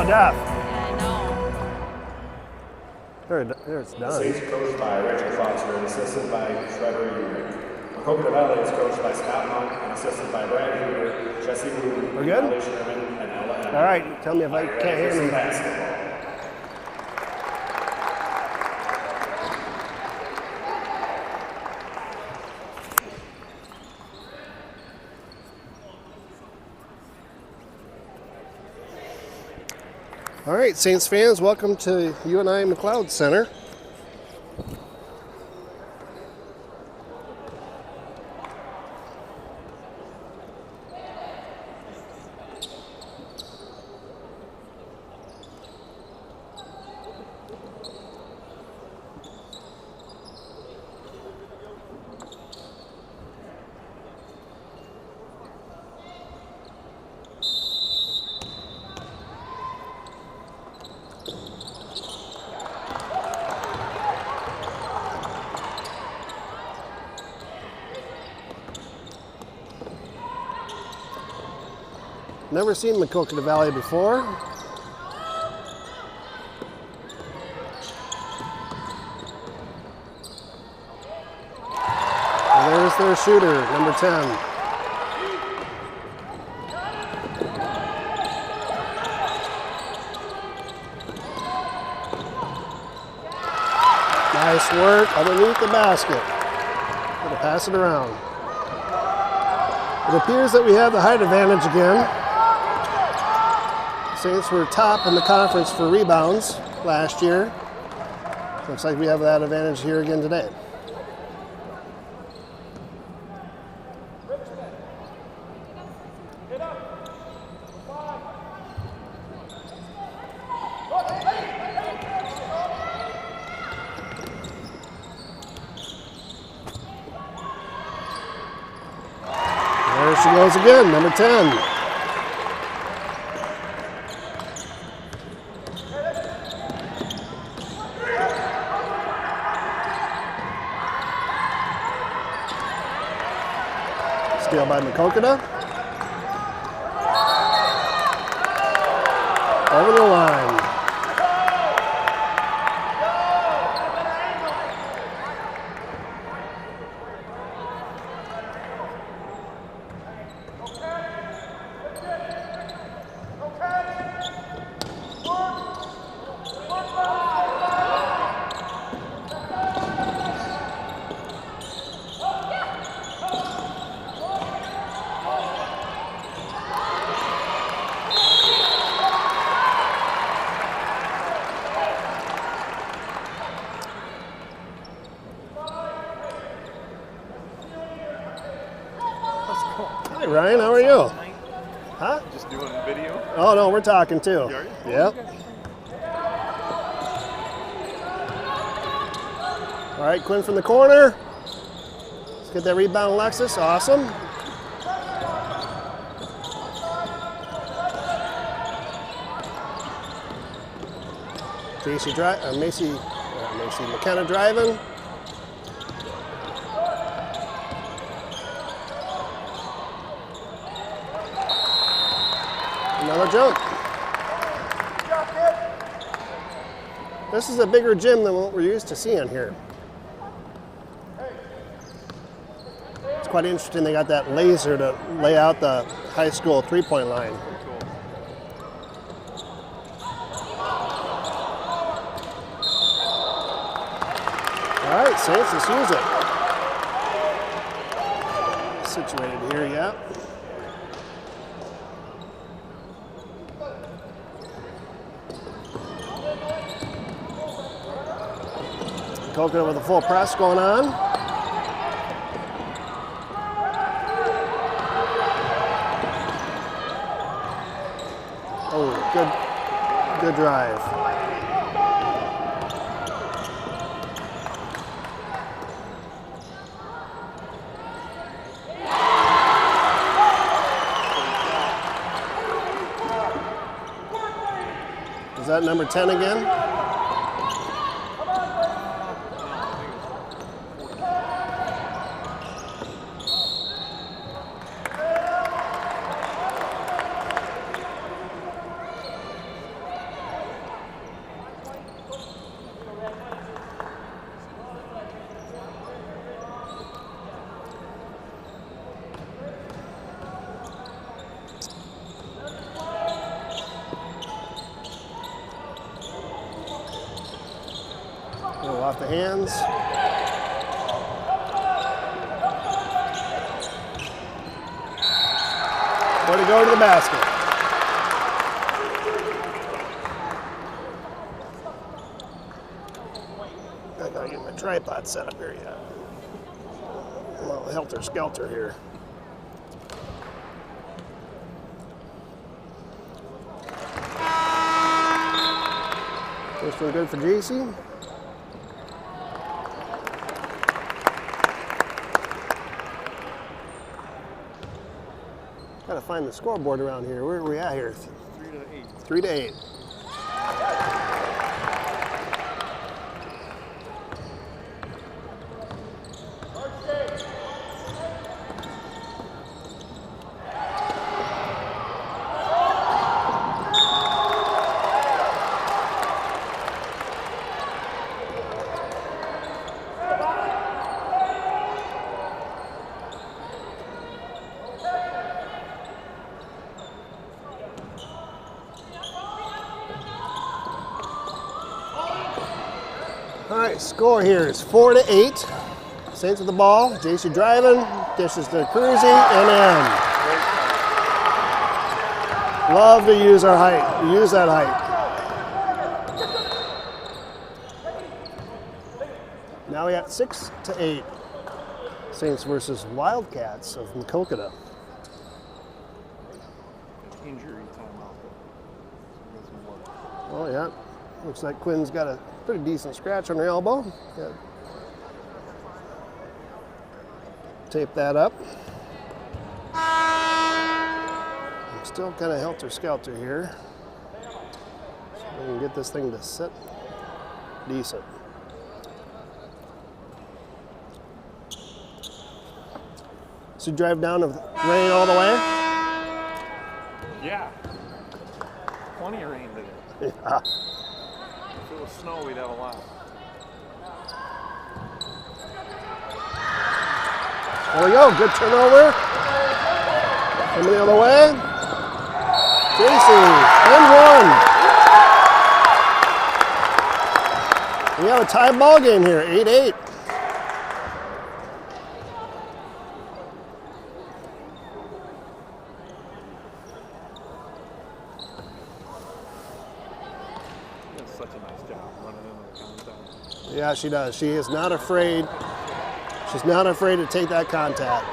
to death. Yeah, I know. There it's done. Saints coached by Rachel Foster and assisted by Trevor Urick. Maquoketa Valley is coached by Scott Monk and assisted by Brad Huber, Jesse Wooten, We're good? Ellie Sherman, and Ella Emmett. All right, tell me if I can't hear Some me. basketball. All right, Saints fans, welcome to UNI McLeod Center. Never seen Maquoketa Valley before. And there's their shooter, number 10. Nice work underneath the basket. Gonna pass it around. It appears that we have the height advantage again. Saints were top in the conference for rebounds last year. Looks like we have that advantage here again today. There she goes again, number 10. Steal by Maquoketa. Over the line. Hi Ryan, how are you? Huh? Just doing video? Oh no, we're talking too. Are you? Yep. All right, Quinn from the corner. Let's get that rebound, Alexis. Awesome. Macy McKenna driving. Another jump. This is a bigger gym than what we're used to seeing here. It's quite interesting they got that laser to lay out the high school three-point line. All right, Saints, let's use it. Situated here, yeah. Maquoketa with a full press going on. Oh, good drive. Is that number 10 again? off the hands. Way to go to the basket. I gotta get my tripod set up here yet. A little helter-skelter here. First one good for JC. Gotta find the scoreboard around here. Where are we at here? 3 to 8. 3 to 8. All right, score here is 4 to 8. Saints with the ball. JC driving, dishes to Cruzy, and in. Love to use our height. Use that height. Now we got 6 to 8. Saints versus Wildcats of Maquoketa. Injury timeout. Oh yeah, looks like Quinn's got a pretty decent scratch on her elbow. Got tape that up. I'm still kind of helter-skelter here. So we can get this thing to sit decent. So drive down the rain all the way? Yeah. Plenty of rain today. Yeah. If it was snow, we'd have a lot. There we go, good turnover. Coming the other way. JC, and one. We have a tie ball game here, 8-8. Does such a nice job running into the contact. Yeah, she does. She is not afraid. She's not afraid to take that contact.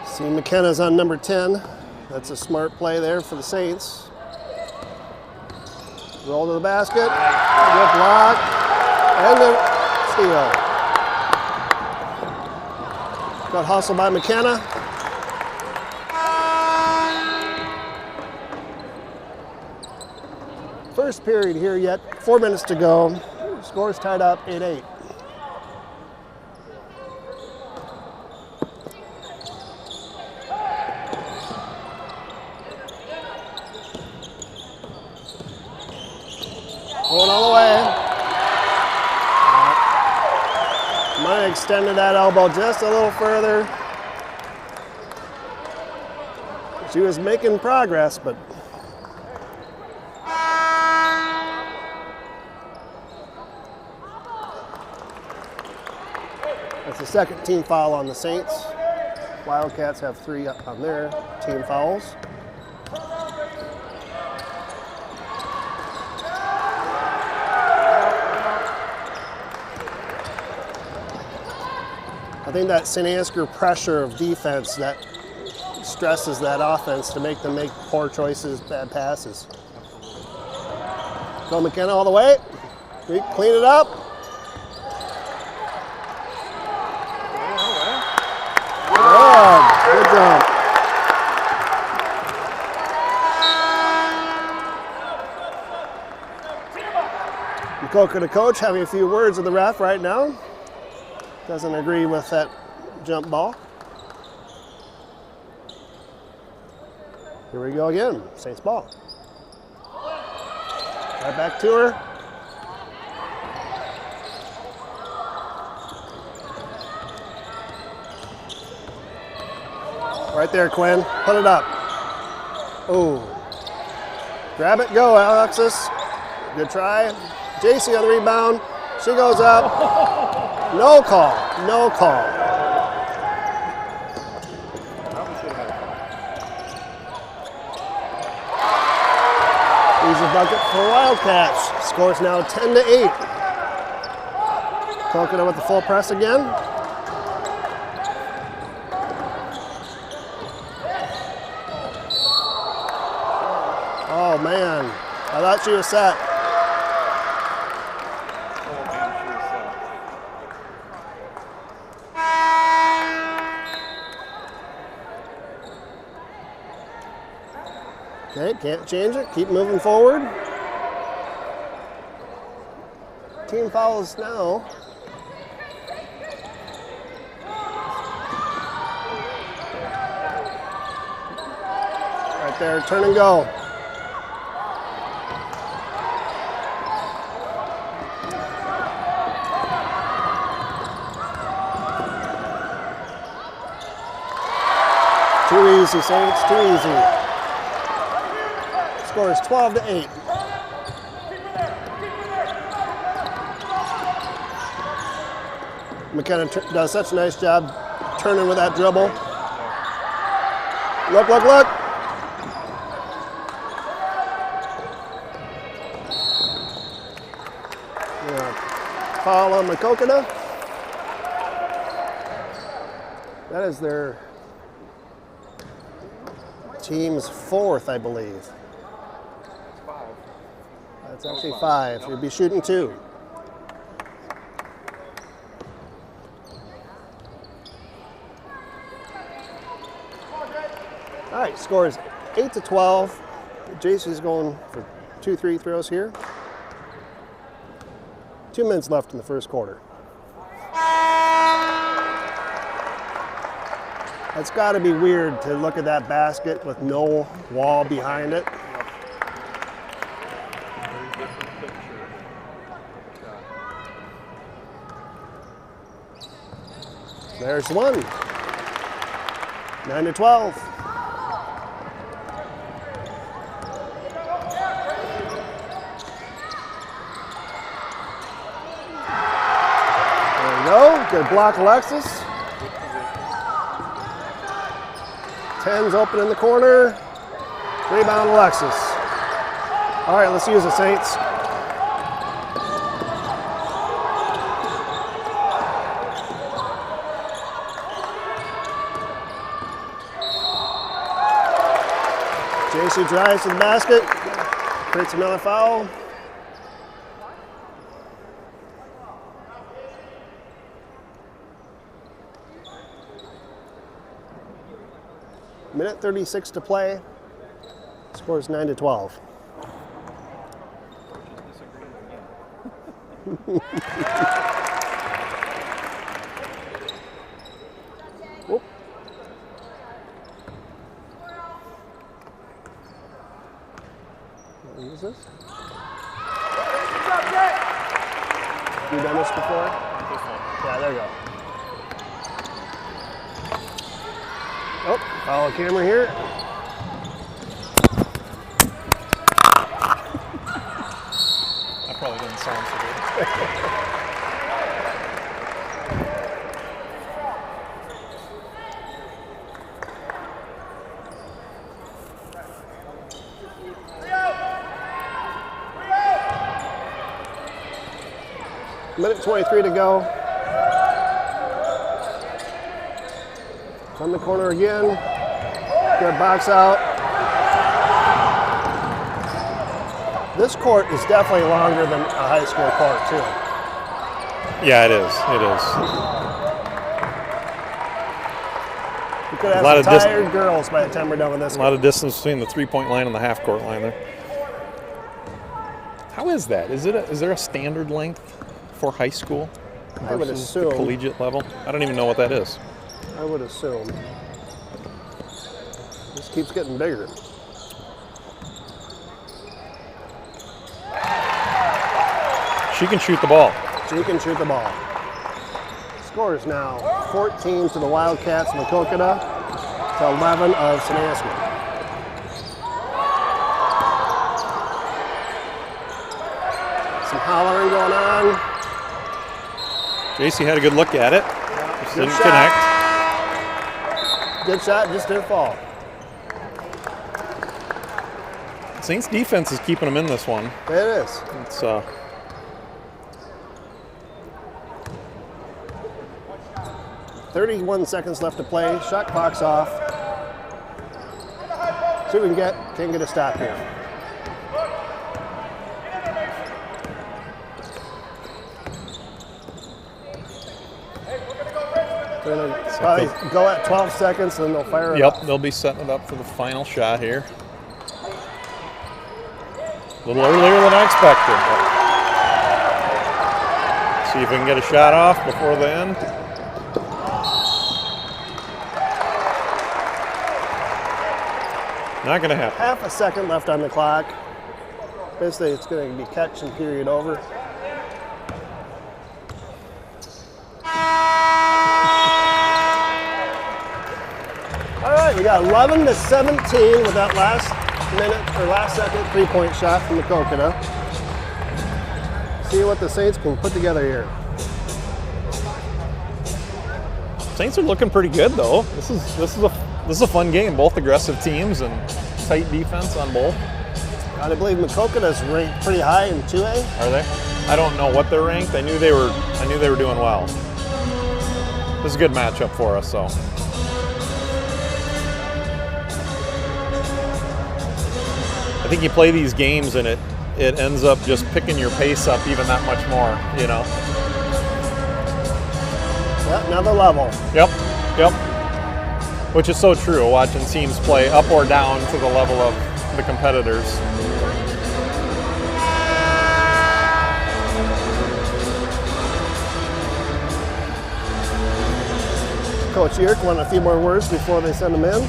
See, McKenna's on number 10. That's a smart play there for the Saints. Roll to the basket. Good block. And the steal. Got hustled by McKenna. First period here yet. 4 minutes to go. Score's tied up 8-8. Going all the way. Might have extended that elbow just a little further. She was making progress, but that's the second team foul on the Saints. Wildcats have 3 on their team fouls. I think that St. Ansgar pressure of defense that stresses that offense to make them make poor choices, bad passes. Go McKenna all the way. We clean it up. Good job. Maquoketa coach having a few words with the ref right now. Doesn't agree with that jump ball. Here we go again, Saints ball. Right back to her. Right there, Quinn. Put it up. Oh. Grab it, go, Alexis. Good try. JC on the rebound. She goes up. No call. No call. Probably should have had a Easy bucket for Wildcats. Scores now 10-8. Maquoketa with the full press again. Oh man, I thought she was set. Okay, can't change it. Keep moving forward. Team fouls now. Right there, turn and go. Too easy, Saints, too easy. Score is 12-8. McKenna does such a nice job turning with that dribble. Look, look, look. Yeah. Foul on Maquoketa. That is their team's fourth, I believe. That's actually 5. You'd be shooting 2. All right, score is 8-12. JC's going for 2 free throws here. 2 minutes left in the first quarter. It's got to be weird to look at that basket with no wall behind it. There's one. 9-12. There we go. Good block, Alexis. 10's open in the corner. Rebound, Alexis. All right, let's use it, Saints. JC drives to the basket, creates another foul. Minute 36 to play. Scores 9-12. Whoop. What is this? You done this before? Yeah, there you go. Oh, follow camera here. That probably didn't sound so good. Minute 23 to go. From the corner again. Good box out. This court is definitely longer than a high school court, too. Yeah, it is. It is. We could have some tired girls by the time we're done with this. A lot of distance between the three-point line and the half-court line there. How is that? Is there a standard length for high school I would versus assume. the collegiate level? I don't even know what that is. I would assume. This keeps getting bigger. She can shoot the ball. She can shoot the ball. Score is now 14 to the Wildcats, Maquoketa. to 11 of Sanaski. Some hollering going on. JC had a good look at it. Just Good didn't shot. connect. Good shot, just didn't fall. Saints defense is keeping them in this one. It is. It's 31 seconds left to play. Shot clock's off. See if we can get a stop here. They're gonna probably go at 12 seconds, and they'll fire it Yep, up. they'll be setting it up for the final shot here. A little earlier than I expected. But see if we can get a shot off before the end. Not going to happen. Half a second left on the clock. Basically, it's going to be catch and period over. All right, we got 11 to 17 with that last second 3-point shot from Maquoketa. See what the Saints can put together here. Saints are looking pretty good though. This is a fun game. Both aggressive teams and tight defense on both. I believe Maquoketa's ranked pretty high in 2A. Are they? I don't know what they're ranked. I knew they were doing well. This is a good matchup for us, so. I think you play these games and it ends up just picking your pace up even that much more, you know. Yep, another level. Yep. Which is so true, watching teams play up or down to the level of the competitors. Coach Yerk wanted a few more words before they send them in.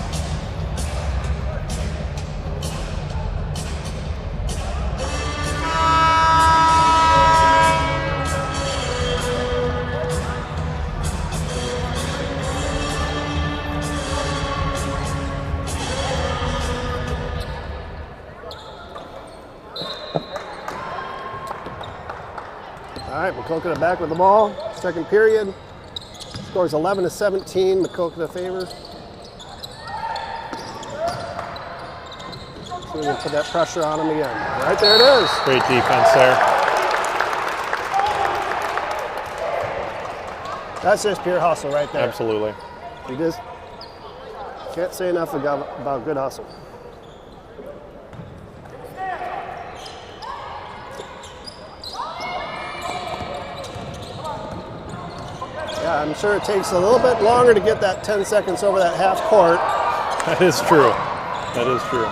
All right, Maquoketa back with the ball. Second period. Scores 11 to 17. Maquoketa favor. So we can put that pressure on him again. Right there it is. Great defense there. That's just pure hustle right there. Absolutely. You just can't say enough about good hustle. Yeah, I'm sure it takes a little bit longer to get that 10 seconds over that half court. That is true. That is true.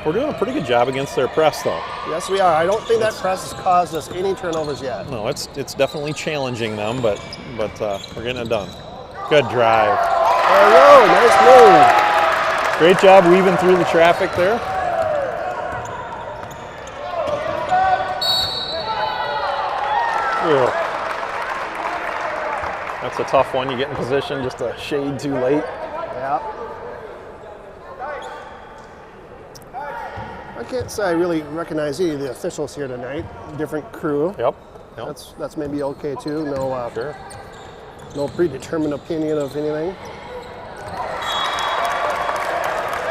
We're doing a pretty good job against their press, though. Yes, we are. I don't think that press has caused us any turnovers yet. No, it's definitely challenging them, but we're getting it done. Good drive. There you go. Nice move. Great job weaving through the traffic there. Ew. That's a tough one. You get in position just a shade too late. Yeah. I can't say I really recognize any of the officials here tonight. Different crew. Yep. That's maybe okay too. No, Sure. no predetermined opinion of anything.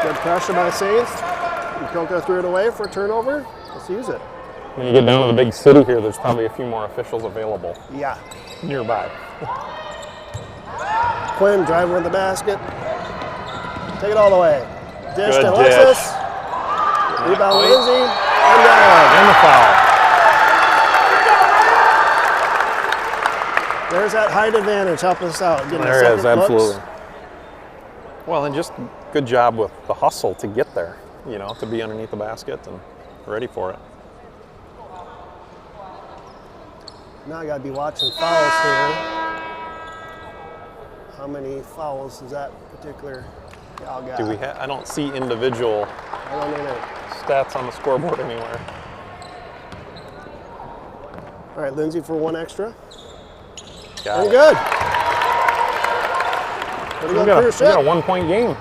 Good pressure by the Saints. Maquoketa threw it away for a turnover. Let's use it. When you get down to the big city here, there's probably a few more officials available Yeah. nearby. Quinn driving with the basket. Take it all the way. Dish Good to dish. Alexis. Rebound Lindsay. And down. And the foul. There's that height advantage. Help us out. Getting There the is, second looks. absolutely. Well, and just good job with the hustle to get there, you know, to be underneath the basket and ready for it. Now I got to be watching fouls here. How many fouls is that particular gal got? Do we I don't see individual I don't know. stats on the scoreboard anywhere. All right, Lindsay for one extra. Got And it. good. Pretty We good got cruise a ship. 1-point game.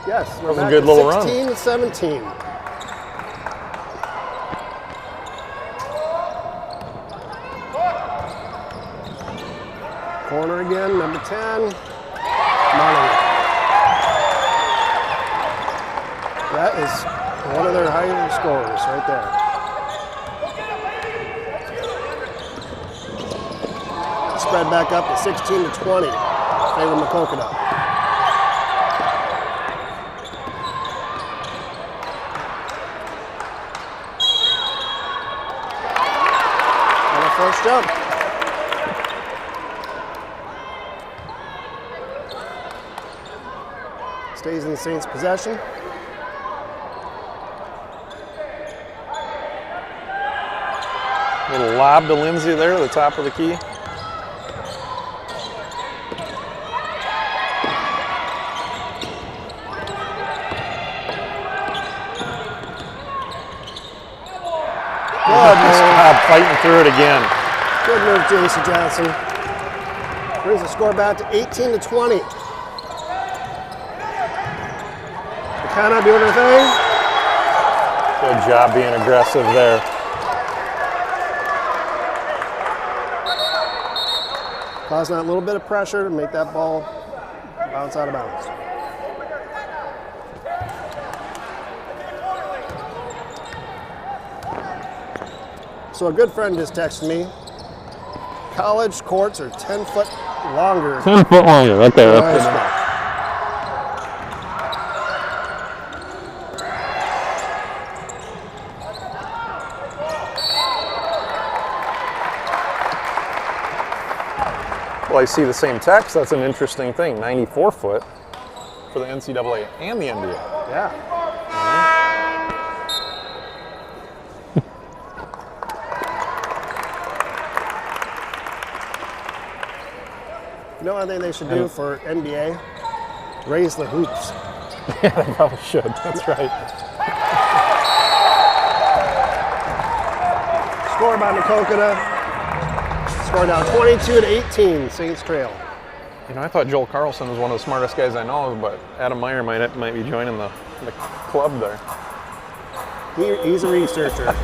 Yes, we're was a back good to little run. 16 to 17. Corner again, number 10. Money. That is one of their higher scorers right there. Spread back up to 16 to 20. Favor Maquoketa. And a first jump. Stays in the Saints' possession. Little lob to Lindsay there, the top of the key. Good move. Fighting through it again. Good move, J.C. Johnson. Brings the score back to 18 to 20. McKenna doing her thing. Good job being aggressive there. Causing that little bit of pressure to make that ball bounce out of bounds. So a good friend just texted me. College courts are 10 foot longer. 10 foot longer, right there. than high school. Well, I see the same text. That's an interesting thing. 94 foot for the NCAA and the NBA. Yeah. You know what I think they should do for NBA? Raise the hoops. Yeah, they probably should. That's right. Score by Maquoketa. Score now 22 to 18. Saints trail. You know, I thought Joel Carlson was one of the smartest guys I know, but Adam Meyer might be joining the club there. He's a researcher.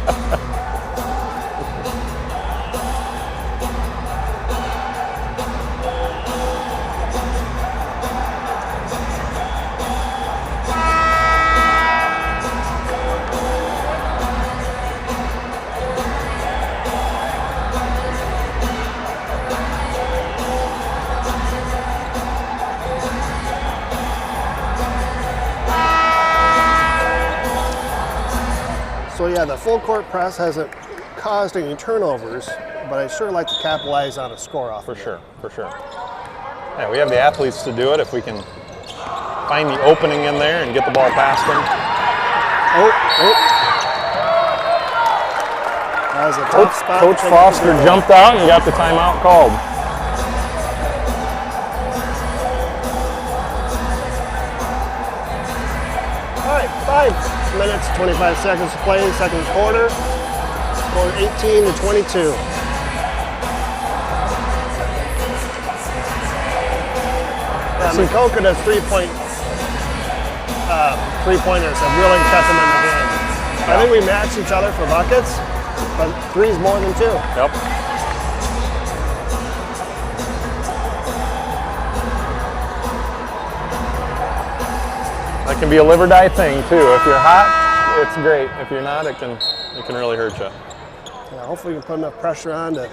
So yeah, the full court press hasn't caused any turnovers, but I sure like to capitalize on a score off. For sure. Yeah, we have the athletes to do it if we can find the opening in there and get the ball past them. That was a tough spot. Coach Foster jumped out and got the timeout called. All right, 5 minutes, 25 seconds to play, second quarter. Score 18 to 22. Maquoketa's three-pointers have really kept them in the game. I think we matched each other for buckets, but three's more than two. Yep. That can be a live or die thing too. If you're hot, it's great. If you're not, it can really hurt you. Yeah, hopefully we can put enough pressure on to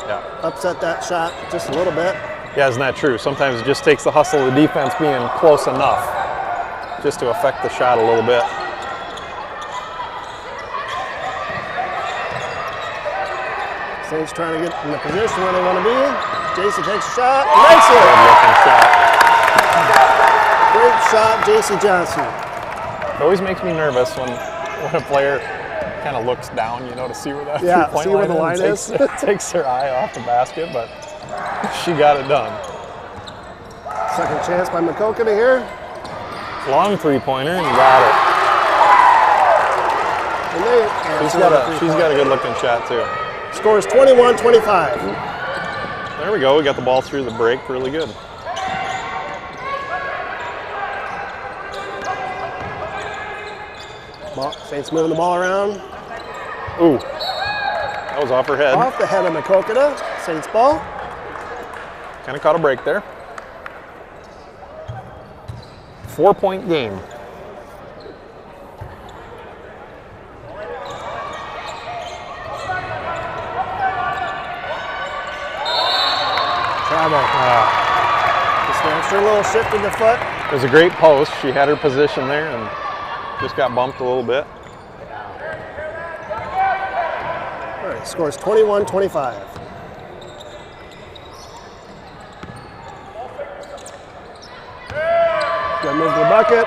Yeah. upset that shot just a little bit. Yeah, isn't that true? Sometimes it just takes the hustle of the defense being close enough just to affect the shot a little bit. Saints trying to get in the position where they want to be. Jason takes a shot, makes it. Good looking shot. Great shot, J.C. Johnson. It always makes me nervous when a player kind of looks down, you know, to see where that three-point see where the line is. Takes her eye off the basket, but she got it done. Second chance by Maquoketa here. Long three-pointer and got it. And they She's got a good looking shot too. Scores 21-25. There we go. We got the ball through the break really good. Saints moving the ball around. Ooh, that was off her head. Off the head of Maquoketa. Saints ball. Kind of caught a break there. 4-point game. Travel. Just snatched her a little shift in the foot. It was a great post. She had her position there and just got bumped a little bit. All right, scores 21-25. Good move to the bucket.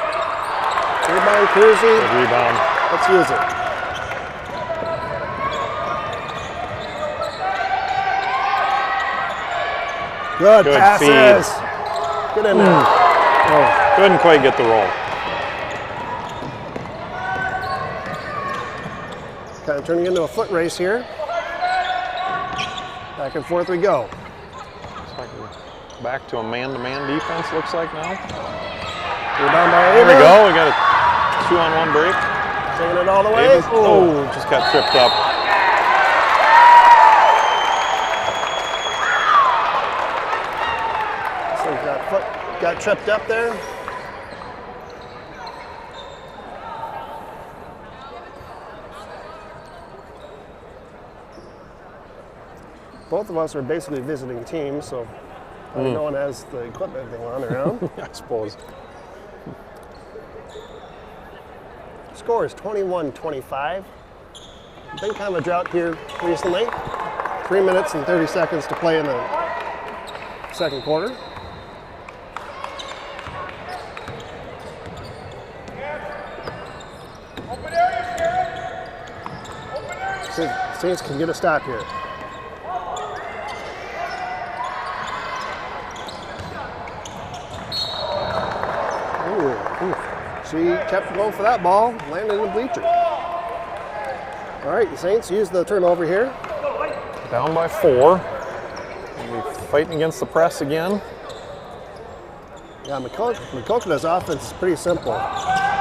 Rebound, Cruzy. Good rebound. Let's use it. Good passes. Get in there. Oh, couldn't quite get the roll. Kind of turning into a foot race here. Back and forth we go. Looks like we're back to a man-to-man defense, looks like now. Rebound by There we Ava. go. We got a 2-on-1 break. Taking it all the way. Oh, just got tripped up. So that foot got tripped up there. Both of us are basically visiting teams, so no one has the equipment they want around. I suppose. Score is 21-25. Been kind of a drought here recently. 3 minutes and 30 seconds to play in the second quarter. Saints can get a stop here. Ooh. She kept going for that ball, landed in the bleacher. All right, the Saints use the turnover here. Down by 4. And we're fighting against the press again. Yeah, Maquoketa's offense is pretty simple.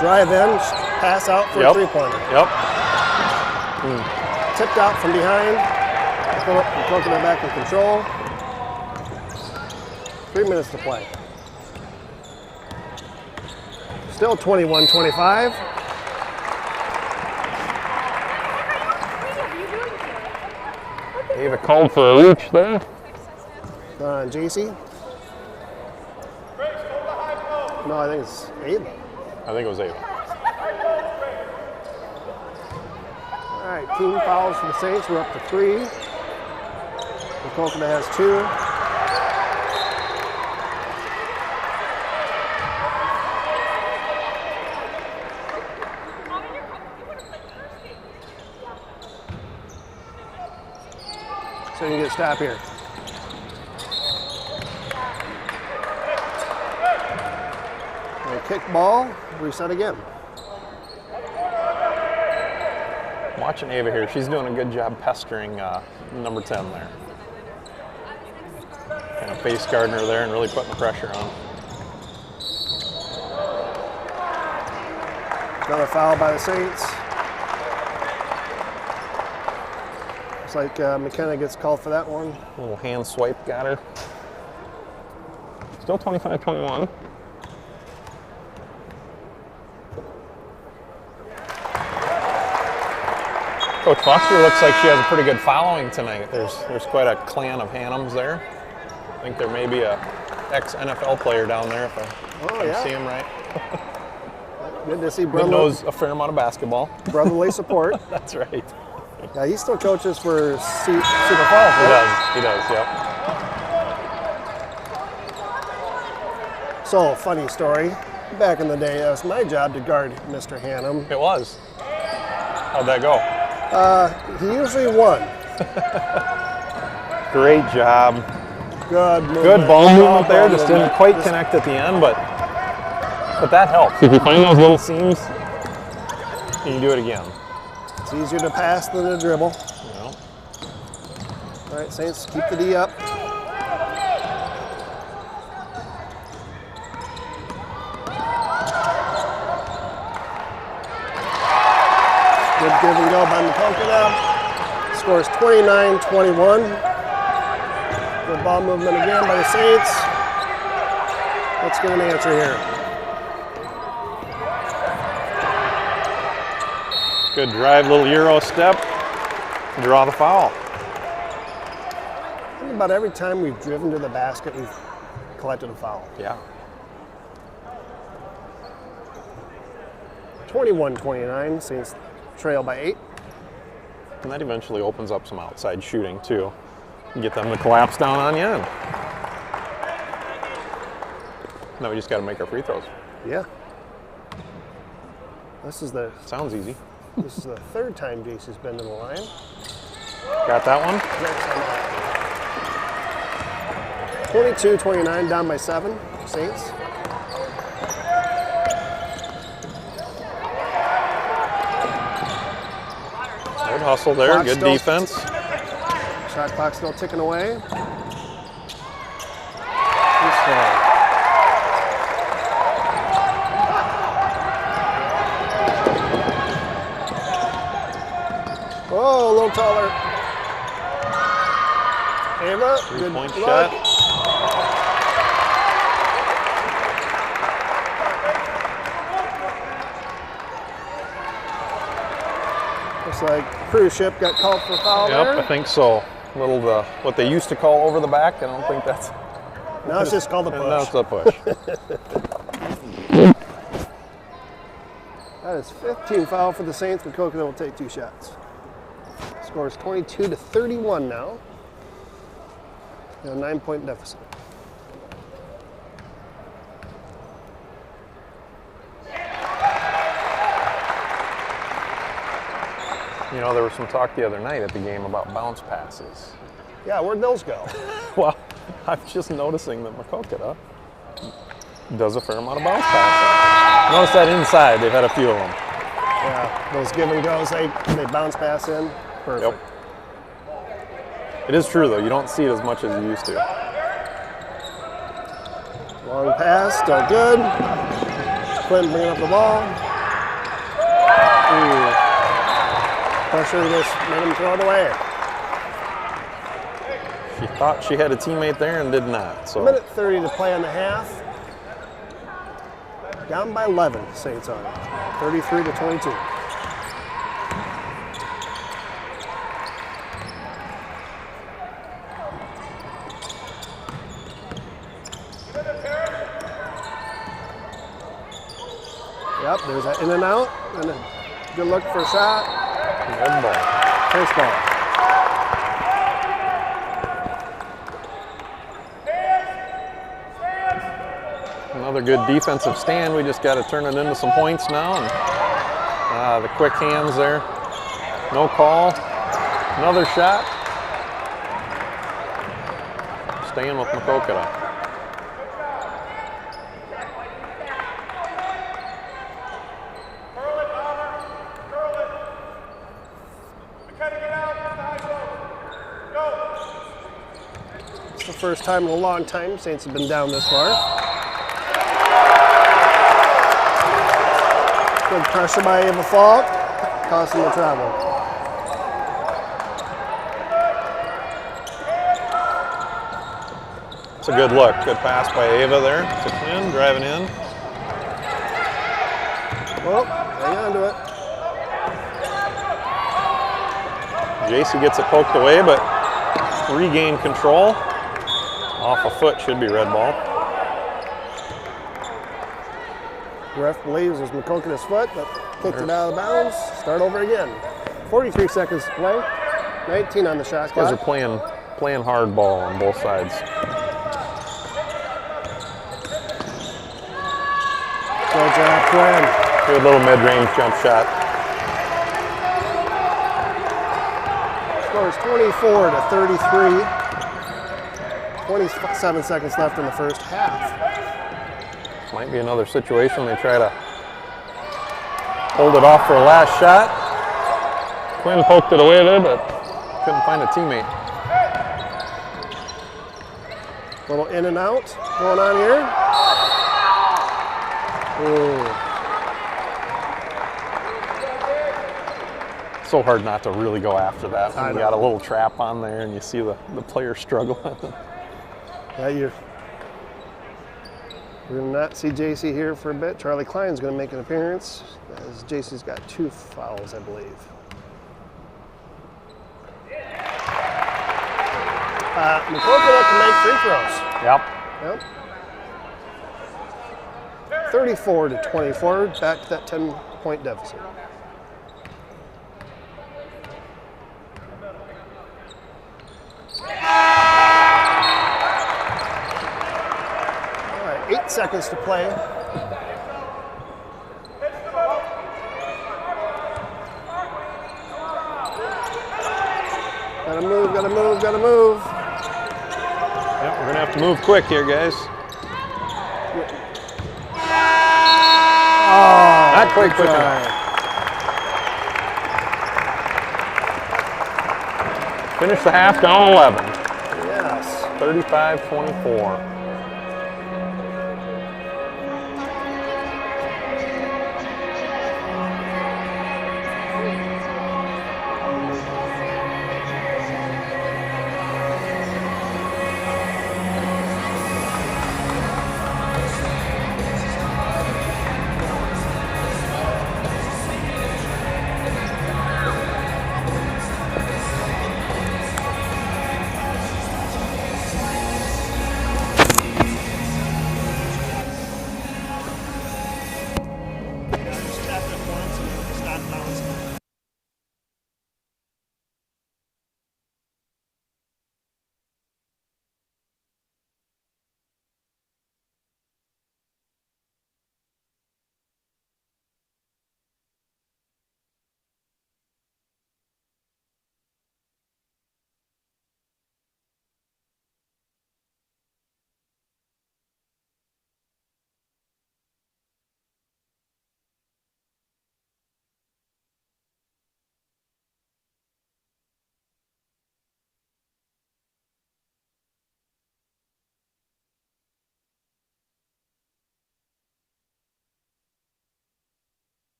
Drive in, pass out for a three-pointer. Yep. Tipped out from behind. Maquoketa back in control. 3 minutes to play. Still 21-25. Ava called for a reach there. JC. No, I think it's Ava. I think it was Ava. All right, team fouls for the Saints. We're up to 3. Maquoketa has 2. So you can get a stop here. And kick ball, reset again. Watching Ava here, she's doing a good job pestering number 10 there. Kind of face guarding her there and really putting the pressure on. Another foul by the Saints. Looks like McKenna gets called for that one. A little hand swipe got her. Still 25-21. Coach Foster looks like she has a pretty good following tonight. There's quite a clan of Hannums there. I think there may be a ex-NFL player down there if I see him right. Good to see He knows a fair amount of basketball. brotherly support. That's right. Yeah, he still coaches for Cedar Falls. He does, yep. So, funny story. Back in the day, it was my job to guard Mr. Hannum. It was. How'd that go? He usually won. Great job. Good movement. Good ball movement there. Just didn't quite connect at the end, but that helps. If you find those little seams, you can do it again. It's easier to pass than to dribble. You know. All right, Saints, keep the D up. give and go by Maquoketa. Scores 29-21. Good ball movement again by the Saints. Let's get an answer here. Good drive, little Euro step. Draw the foul. I think about every time we've driven to the basket, we've collected a foul. Yeah. 21-29, Saints trail by 8. And that eventually opens up some outside shooting too. Get them to collapse down on you. And now we just got to make our free throws. Yeah. This is the Sounds easy. third time JC's been to the line. Got that one? 22-29, down by 7, Saints. Good hustle there, Clock good still- defense. Shot clock still ticking away. Oh, a little taller. Ava, good Three-point look. shot. Looks like cruise ship got called for foul Yep, there. I think so. Little what they used to call over the back. I don't think that's. Now it's just called a Now push. it's a push. That is 15 foul for the Saints. Maquoketa will take 2 shots. Scores 22-31 now. A 9-point deficit. You know, there was some talk the other night at the game about bounce passes. Yeah, where'd those go? Well, I'm just noticing that Maquoketa does a fair amount of bounce passing. Notice that inside, they've had a few of them. Yeah, those give and goes, they bounce pass in. Perfect. Yep. It is true though, you don't see it as much as you used to. Long pass, still good. Quinn bringing up the ball. Ooh. Pressure just made him throw it away. She thought she had a teammate there and did not. So. Minute 30 to play in the half. Down by 11, Saints on it. 33-22. Yep, there's that in and out. And a good look for a shot. Good ball. First ball. Another good defensive stand. We just got to turn it into some points now. And the quick hands there. No call. Another shot. Staying with Maquoketa. It's the first time in a long time Saints have been down this far. Good pressure by Ava Falk, costing the travel. It's a good look. Good pass by Ava there to Quinn, driving in. Well, hang on to it. JC gets it poked away, but regained control. Off a foot, should be red ball. The ref believes it was Maquoketa's foot, but kicked it out of bounds. Start over again. 43 seconds to play. 19 on the shot Guys are clock. playing hard ball on both sides. Good job, Quinn. Good little mid-range jump shot. Scores 24-33. 27 seconds left in the first half. Might be another situation they try to hold it off for a last shot. Quinn poked it away there, but couldn't find a teammate. Little in and out going on here. Ooh. So hard not to really go after that. I When you know. got a little trap on there and you see the player struggle with it. Yeah, we're going to not see JC here for a bit. Charlie Klein's going to make an appearance, as JC's got 2 fouls, I believe. Maquoketa can make free throws. Yep. Yep. 34-24, back to that 10-point deficit. All right, 8 seconds to play. Gotta move, gotta move, gotta move. Yep, we're gonna have to move quick here, guys. Oh, Not quite quick try. enough. Finish the half down 11. Yes. 35-24.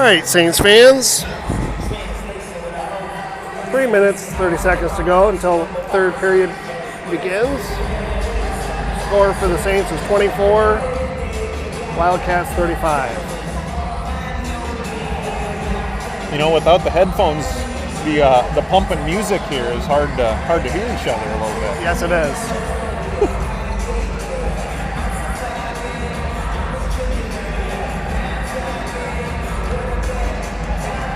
All right, Saints fans. 3 minutes, 30 seconds to go until third period begins. Score for the Saints is 24, Wildcats 35. You know, without the headphones, the pumping music here is hard to hear each other a little bit. Yes, it is.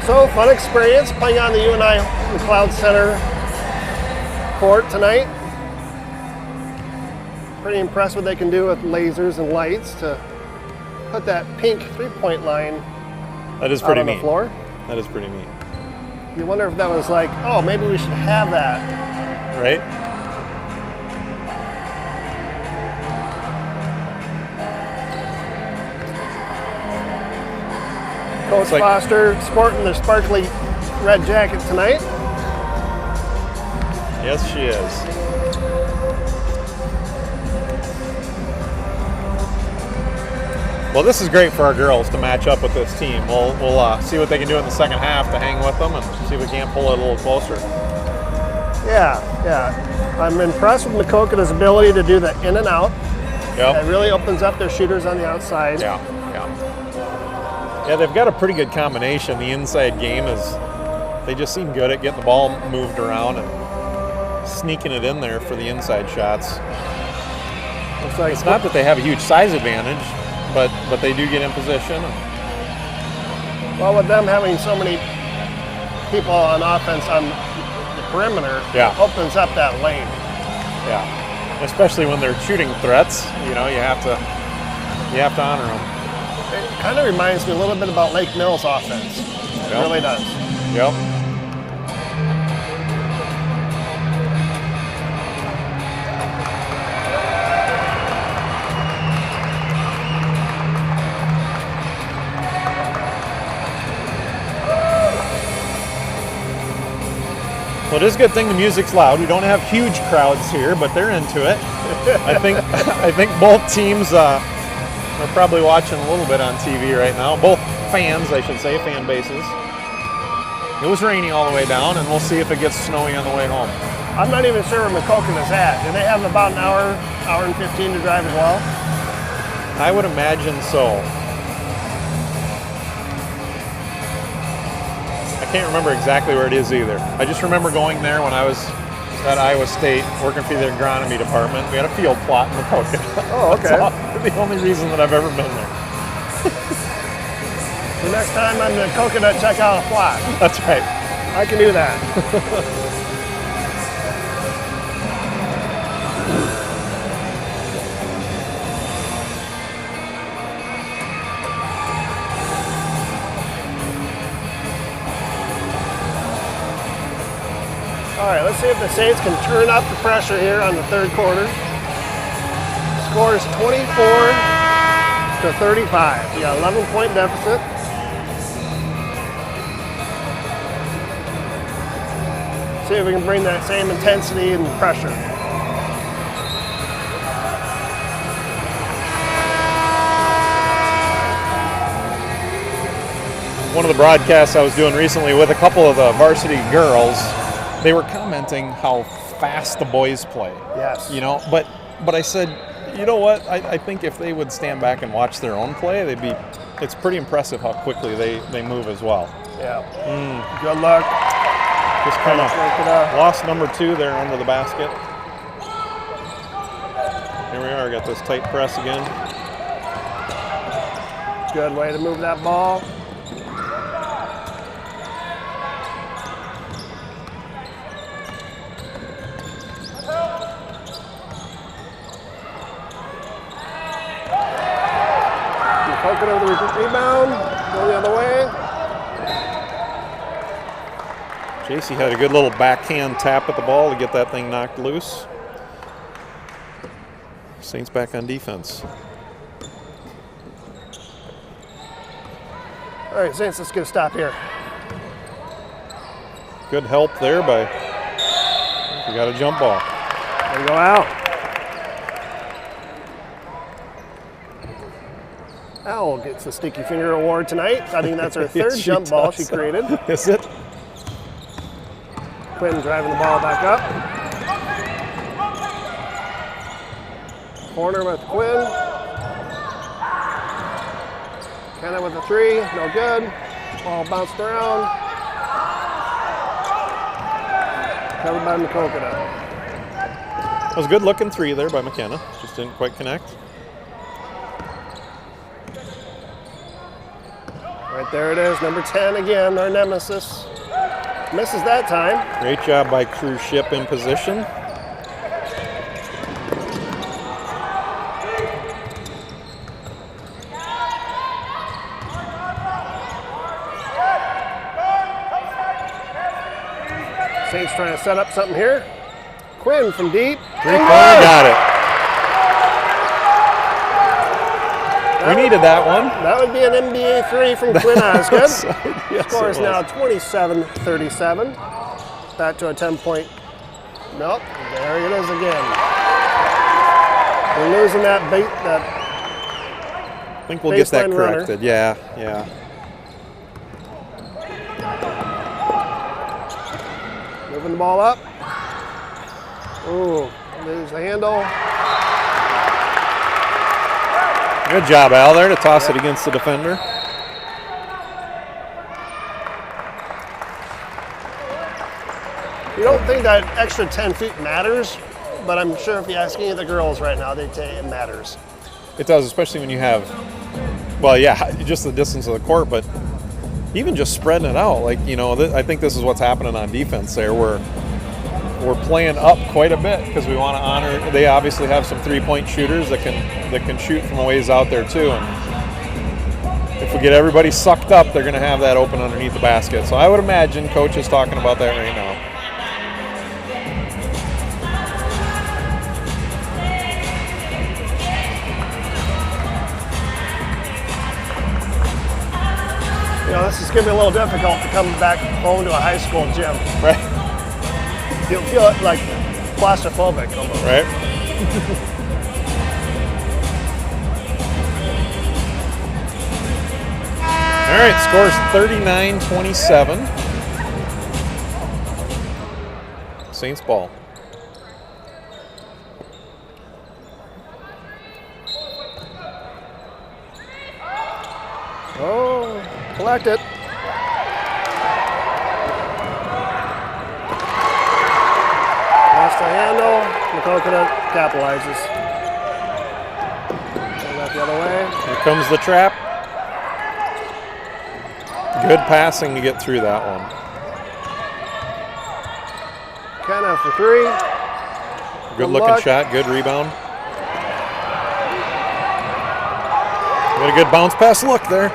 So, fun experience playing on the UNI McLeod Center court tonight. Pretty impressed what they can do with lasers and lights to put that pink three-point line That is pretty out on neat. the floor. That is pretty neat. You wonder if that was like, oh, maybe we should have that. Right? Coach like- Foster sporting the sparkly red jacket tonight. Yes, she is. Well, this is great for our girls to match up with this team. We'll see what they can do in the second half to hang with them and see if we can't pull it a little closer. Yeah. I'm impressed with Maquoketa's ability to do the in and out. Yep. It really opens up their shooters on the outside. Yeah, they've got a pretty good combination. The inside game they just seem good at getting the ball moved around and sneaking it in there for the inside shots. Looks like It's not that they have a huge size advantage, but they do get in position. Well, with them having so many people on offense on the perimeter, Yeah. it opens up that lane. Yeah, especially when they're shooting threats, you have to honor them. It kind of reminds me a little bit about Lake Mills offense. It Yep. really does. Yep. Well, it is a good thing the music's loud. We don't have huge crowds here, but they're into it. I think both teams are probably watching a little bit on TV right now. Both fans, I should say, fan bases. It was raining all the way down, and we'll see if it gets snowy on the way home. I'm not even sure where Maquoketa's at. Do they have about an hour and 15 to drive as well? I would imagine so. I can't remember exactly where it is either. I just remember going there when I was at Iowa State working for the agronomy department. We had a field plot in Maquoketa. Oh, okay. That's the only reason that I've ever been there. The next time I'm in Maquoketa, check out a plot. That's right. I can do that. All right, let's see if the Saints can turn up the pressure here on the third quarter. Score is 24-35. You got 11-point deficit. See if we can bring that same intensity and pressure. One of the broadcasts I was doing recently with a couple of the varsity girls, they were commenting how fast the boys play. Yes. But I said, you know what? I think if they would stand back and watch their own play, it's pretty impressive how quickly they move as well. Yeah. Good luck. Just kind of Break it up. lost number 2 there under the basket. Here we are, got this tight press again. Good way to move that ball. Maquoketa with the rebound, go the other way. JC had a good little backhand tap at the ball to get that thing knocked loose. Saints back on defense. All right, Saints, let's get a stop here. Good help there by, we got a jump ball. There we go out. Elle gets the Sticky Finger Award tonight. I think that's her third jump ball she created. Is it? Quinn driving the ball back up. Corner with Quinn. Kenna with a 3, no good. Ball bounced around. Covered by Maquoketa. That was a good looking 3 there by McKenna. Just didn't quite connect. Right there it is, number 10 again, our nemesis. Misses that time. Great job by cruise ship in position. Saints trying to set up something here. Quinn from deep. 3-pointer, got it. We needed that one. That would be an NBA 3 from Quinn Osgood. Yes, Score is it now was. 27-37. Back to a 10-point. Nope, there it is again. We're losing that bait. I think we'll get that baseline runner. corrected. Yeah, yeah. Moving the ball up. Ooh, there's the handle. Good job, Al, there to toss it against the defender. You don't think that extra 10 feet matters, but I'm sure if you ask any of the girls right now, they'd say it matters. It does, especially when you have, well, yeah, just the distance of the court, but even just spreading it out. Like, you know, I think this is what's happening on defense there. We're playing up quite a bit because we want to honor. They obviously have some 3-point shooters that can shoot from a ways out there too. And if we get everybody sucked up, they're going to have that open underneath the basket. So I would imagine coach is talking about that right now. You know, this is going to be a little difficult to come back home to a high school gym. Right. You'll feel like claustrophobic almost. Right. All right, scores 39-27. Saints ball. Oh, collect it. That's the handle. Maquoketa capitalizes. Turn that the other way. Here comes the trap. Good passing to get through that one. Kenna for 3. Good looking shot, good rebound. Got a good bounce pass look there.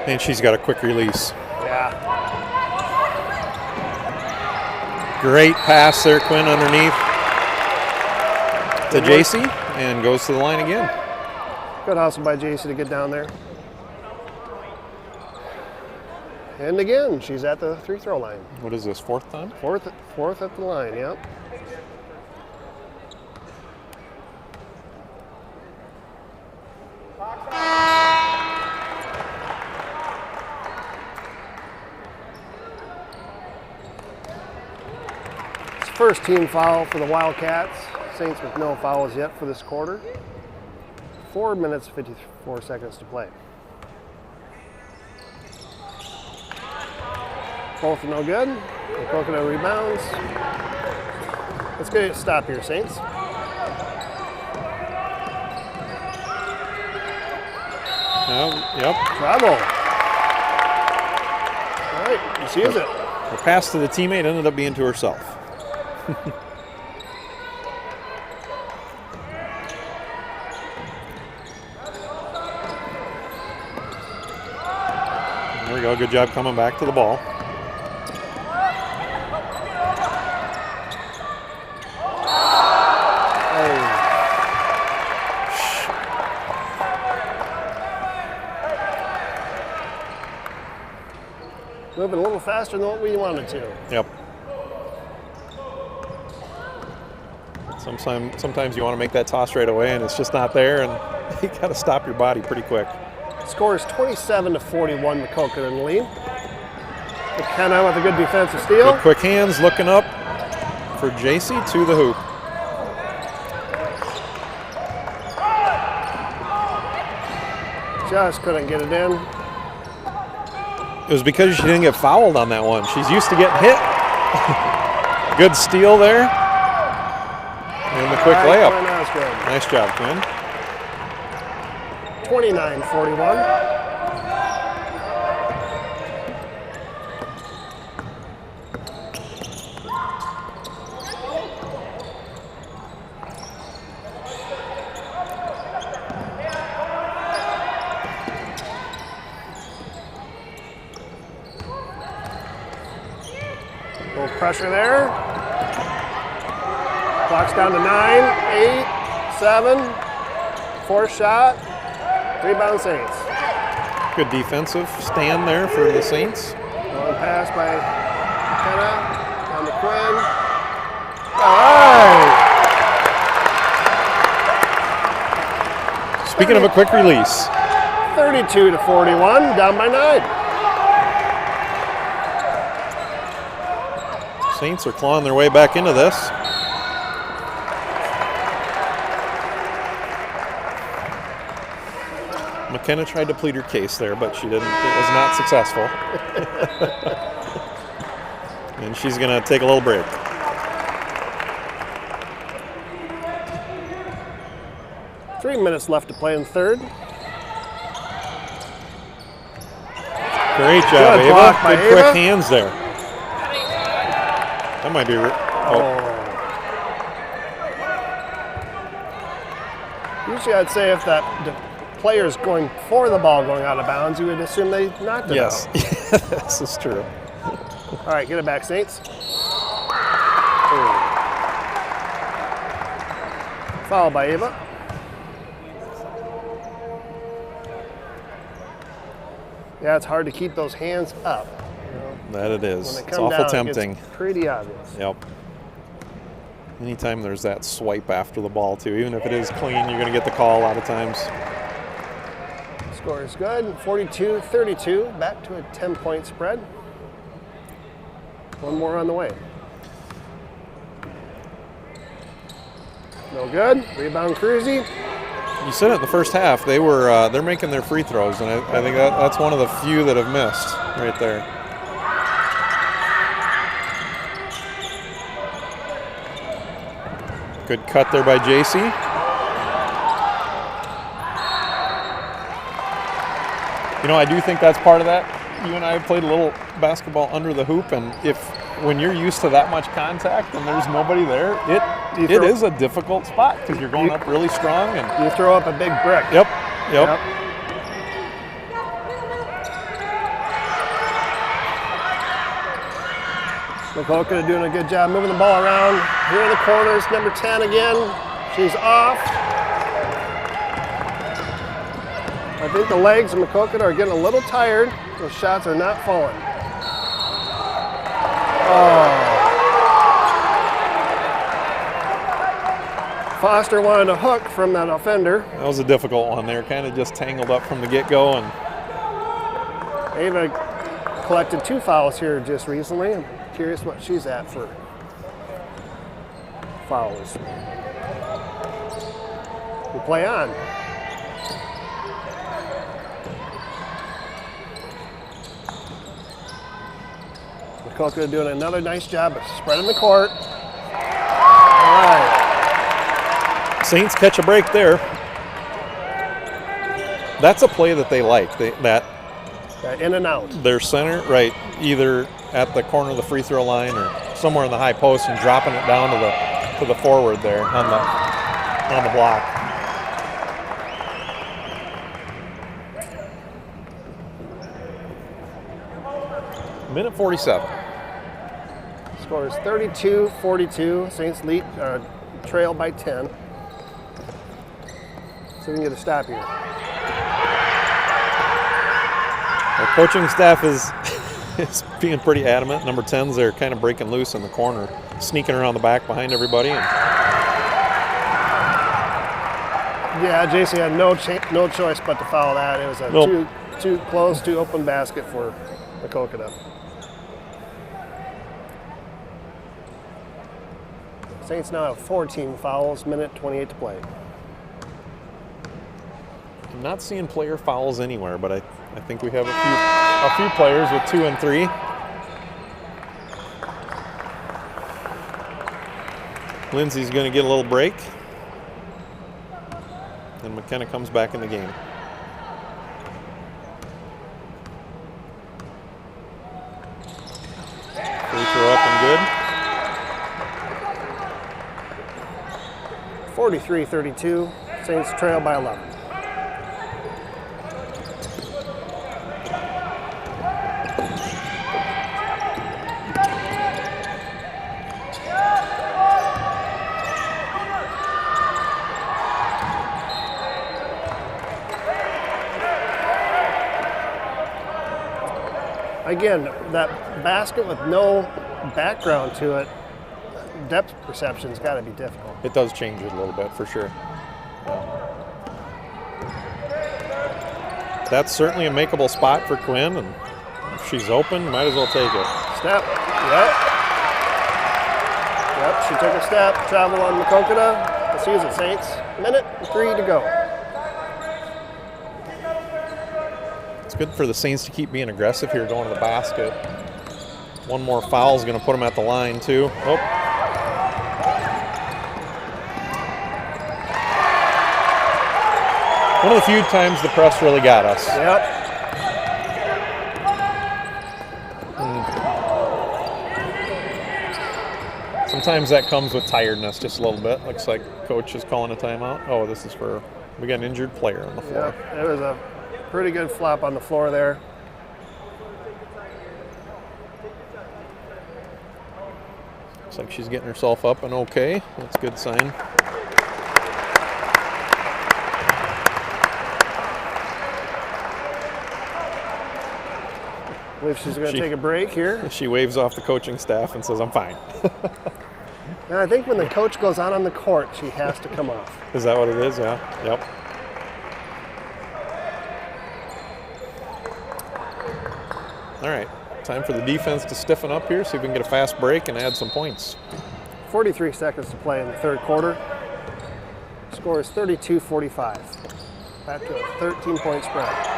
And she's got a quick release. Yeah. Great pass there, Quinn, underneath to JC, and goes to the line again. Good hustle by JC to get down there. And again, she's at the free throw line. What is this, fourth time? Fourth at the line, yep. First team foul for the Wildcats. Saints with no fouls yet for this quarter. 4 minutes, 54 seconds to play. Both no good. Maquoketa rebounds. Let's get a stop here, Saints. Yep. Bravo. All right, she sees it. The pass to the teammate ended up being to herself. There we go. Good job coming back to the ball. Oh. moving a little faster than what we wanted to. Yep. Sometimes you want to make that toss right away, and it's just not there, and you got to stop your body pretty quick. Score is 27-41, Maquoketa in the lead. McKenna with a good defensive steal. Good quick hands, looking up for JC to the hoop. Just couldn't get it in. It was because she didn't get fouled on that one. She's used to getting hit. Good steal there. And the quick layup. Nice job, Quinn. 29-41. Little pressure there. Clock's down to 9, 8, 7. Fourth shot. Rebound Saints. Good defensive stand there for the Saints. Long pass by McKenna. Down to Quinn. All right. Speaking of a quick release. 32-41, down by 9. Saints are clawing their way back into this. McKenna tried to plead her case there, but she didn't. It was not successful. And she's going to take a little break. Three minutes left to play in third. Great job, Good Ava. block by Good quick Ava. hands there. That might be. Usually I'd say if that player's going for the ball going out of bounds, you would assume they knocked it Yes, out. this is true. All right, get it back, Saints. Foul by Ava. Yeah, it's hard to keep those hands up. That it is. When they It's come awful down, tempting. It's pretty obvious. Yep. Anytime there's that swipe after the ball, too, even if it is clean, you're going to get the call a lot of times. Score is good. 42-32. Back to a 10-point spread. One more on the way. No good. Rebound Cruzy. You said it in the first half. They're making their free throws, and I think that's one of the few that have missed right there. Good cut there by JC. You know, I do think that's part of that. You and I have played a little basketball under the hoop, and when you're used to that much contact and there's nobody there, it is a difficult spot because you're going up really strong. And you throw up a big brick. Yep. Maquoketa doing a good job moving the ball around. Here in the corners, number 10 again. She's off. I think the legs of Maquoketa are getting a little tired. Those shots are not falling. Foster wanted a hook from that offender. That was a difficult one there. Kind of just tangled up from the get-go. And Ava collected 2 fouls here just recently. I'm curious what she's at for fouls. We'll play on. Maquoketa doing another nice job of spreading the court. All right. Saints catch a break there. That's a play that they like. That in and out. Their center, right, either at the corner of the free throw line or somewhere in the high post and dropping it down to the forward there on the block. Minute 47. Score is 32-42. Saints lead, trail by 10. So we can get a stop here. Our coaching staff is is being pretty adamant. Number 10s, they're kind of breaking loose in the corner, sneaking around the back behind everybody. And yeah, JC had no choice but to foul that. It was a too close, too open basket for Maquoketa. Saints now have 14 fouls, minute 28 to play. I'm not seeing player fouls anywhere, but I think we have a few players with 2 and 3. Lindsay's going to get a little break. And McKenna comes back in the game. Free throw up and good. 43-32, Saints trail by 11. Again, that basket with no background to it, depth perception's got to be difficult. It does change it a little bit, for sure. That's certainly a makeable spot for Quinn, and if she's open, might as well take it. Step, yep, she took a step, travel on Maquoketa. Let's use it, Saints. Minute 3 to go. It's good for the Saints to keep being aggressive here going to the basket. One more foul is going to put them at the line, too. Oh. One of the few times the press really got us. Yep. Sometimes that comes with tiredness just a little bit. Looks like coach is calling a timeout. Oh, this is for, we got an injured player on the floor. Yep, it was a pretty good flop on the floor there. Looks like she's getting herself up and okay. That's a good sign. I believe she's going to take a break here. She waves off the coaching staff and says, I'm fine. And I think when the coach goes out on the court, she has to come off. Is that what it is? Yeah. Yep. All right, time for the defense to stiffen up here, see if we can get a fast break and add some points. 43 seconds to play in the third quarter. Score is 32-45. Back to a 13-point spread.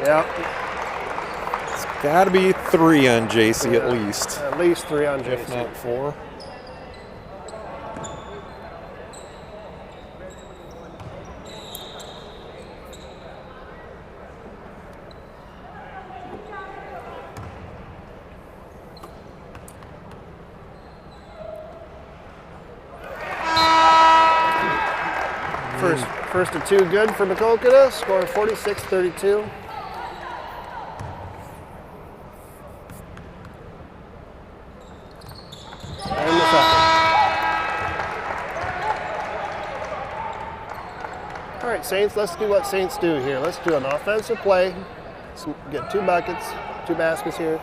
Yep. It's got to be 3 on JC at least. At least 3 on JC. If not 4. First of 2 good for Maquoketa, score 46-32. And the second. All right, Saints, let's do what Saints do here. Let's do an offensive play. Let's get 2 buckets, 2 baskets here.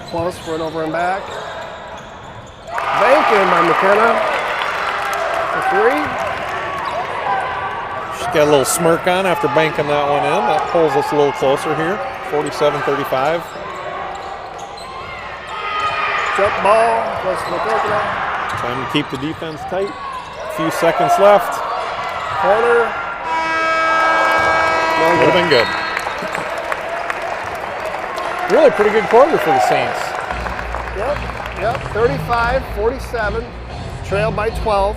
Close for an over and back. Banking by McKenna for 3. She's got a little smirk on after banking that one in. That pulls us a little closer here, 47-35. Jump ball, close to Maquoketa. Time to keep the defense tight. A few seconds left. Corner. Would have been good. Really pretty good quarter for the Saints. Yep, 35-47, trailed by 12.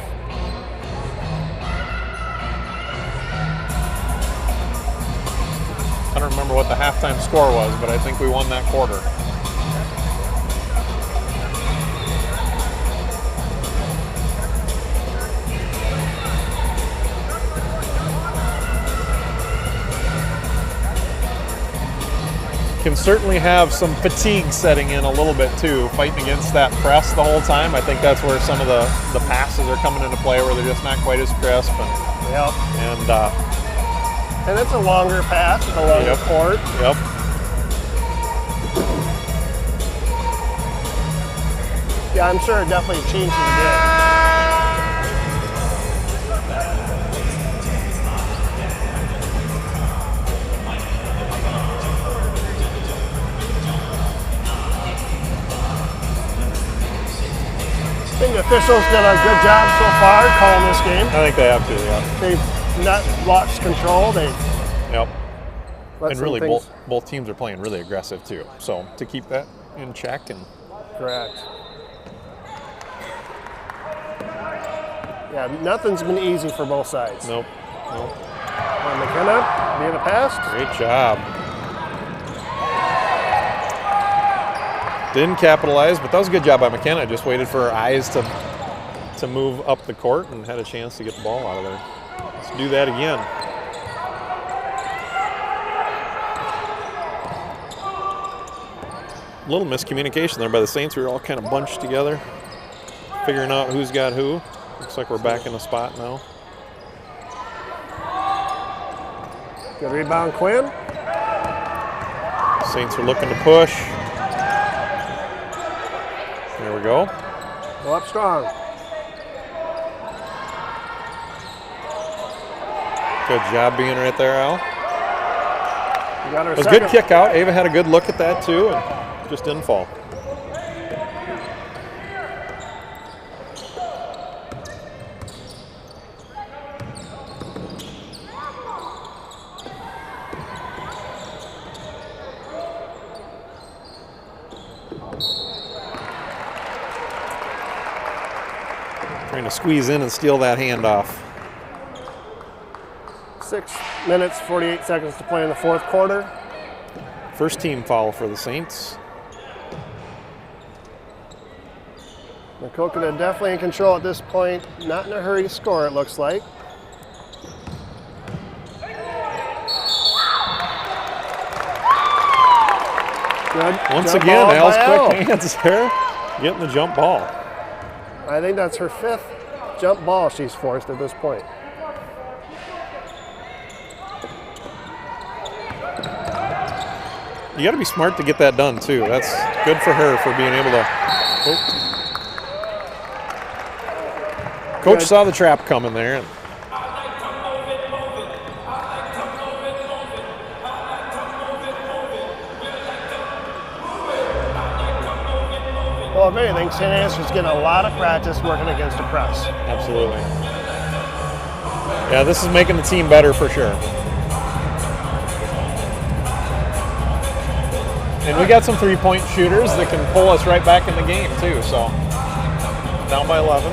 I don't remember what the halftime score was, but I think we won that quarter. can certainly have some fatigue setting in a little bit too, fighting against that press the whole time. I think that's where some of the passes are coming into play, where they're just not quite as crisp. Yep. And it's a longer pass with a longer court. Yep. Yeah, I'm sure it definitely changes the game. I think the officials did a good job so far calling this game. I think they have to, yeah. They've not lost control. Yep. And really, both teams are playing really aggressive too. So to keep that in check and. Correct. Yeah, nothing's been easy for both sides. Nope. McKenna being a pass. Great job. Didn't capitalize, but that was a good job by McKenna. Just waited for her eyes to move up the court and had a chance to get the ball out of there. Let's do that again. A little miscommunication there by the Saints. We were all kind of bunched together, figuring out who's got who. Looks like we're back in the spot now. Good rebound, Quinn. Saints are looking to push. There we go. Go up strong. Good job being right there, Al. You got her It was a second. good kick out. Ava had a good look at that too, and just didn't fall. Trying to squeeze in and steal that handoff. 6 minutes, 48 seconds to play in the fourth quarter. First team foul for the Saints. Maquoketa definitely in control at this point. Not in a hurry to score, it looks like. Good. Once Jump again, ball Al's by quick Al. hands there, getting the jump ball. I think that's her 5th jump ball she's forced at this point. You got to be smart to get that done too. That's good for her for being able to. Oh. Coach saw the trap coming there. Well, if anything, St. Ansgar's getting a lot of practice working against a press. Absolutely. Yeah, this is making the team better for sure. And we got some three-point shooters that can pull us right back in the game too. So down by 11.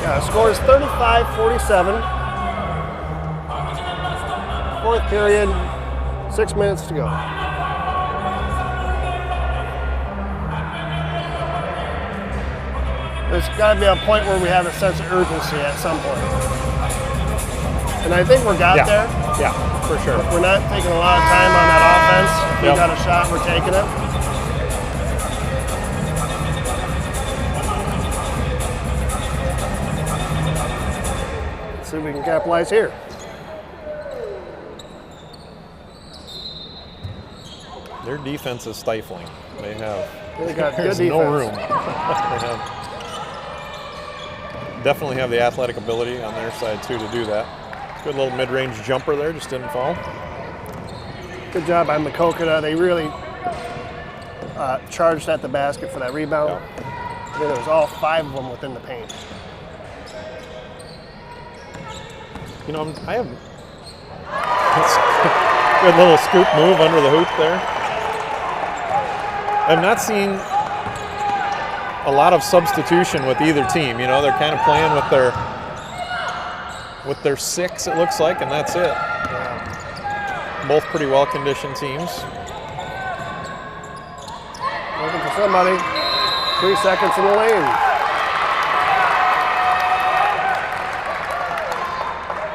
Yeah, the score is 35-47. Fourth period, 6 minutes to go. There's got to be a point where we have a sense of urgency at some point. And I think we're got there. Yeah, for sure. We're not taking a lot of time on that offense. We got a shot, we're taking it. Let's see if we can capitalize here. Their defense is stifling. They have. They got good There's defense. no room. Definitely have the athletic ability on their side too to do that. Good little mid-range jumper there, just didn't fall. Good job by Maquoketa. They really charged at the basket for that rebound. I think there was all 5 of them within the paint. You know, I have. That's good little scoop move under the hoop there. I'm not seeing a lot of substitution with either team. You know, they're kind of playing with their 6, it looks like, and that's it. Yeah. Both pretty well-conditioned teams. Looking for somebody. 3 seconds in the lane.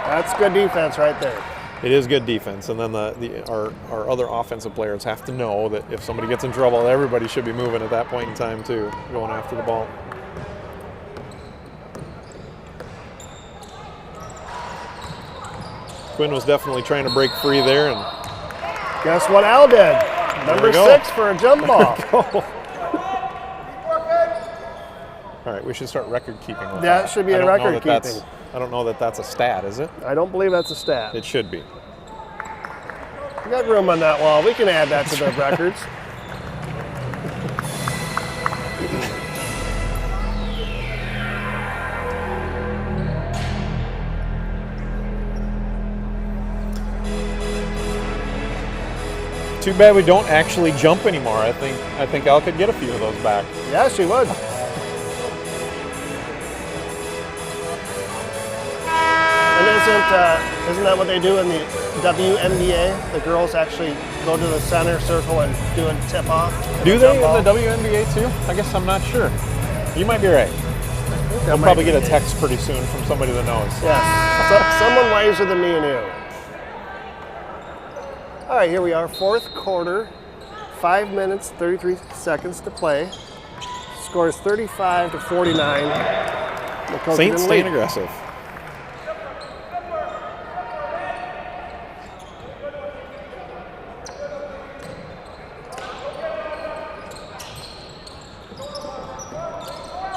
That's good defense right there. It is good defense, and then our other offensive players have to know that if somebody gets in trouble, everybody should be moving at that point in time too, going after the ball. Quinn was definitely trying to break free there, and guess what Al did? Number 6 for a jump ball. All right, we should start record keeping with That should be a record keeping. I don't know that that's a stat, is it? I don't believe that's a stat. It should be. We got room on that wall. We can add that to the records. Too bad we don't actually jump anymore. I think Al could get a few of those back. Yeah, she would. And isn't that what they do in the WNBA? The girls actually go to the center circle and do a tip off. Do they in the WNBA too? I guess I'm not sure. You might be right. We'll probably get a text pretty soon from somebody that knows. Yes, so, someone wiser than me and you. All right, here we are, fourth quarter, 5 minutes, 33 seconds to play. Score is 35-49. Saints staying aggressive.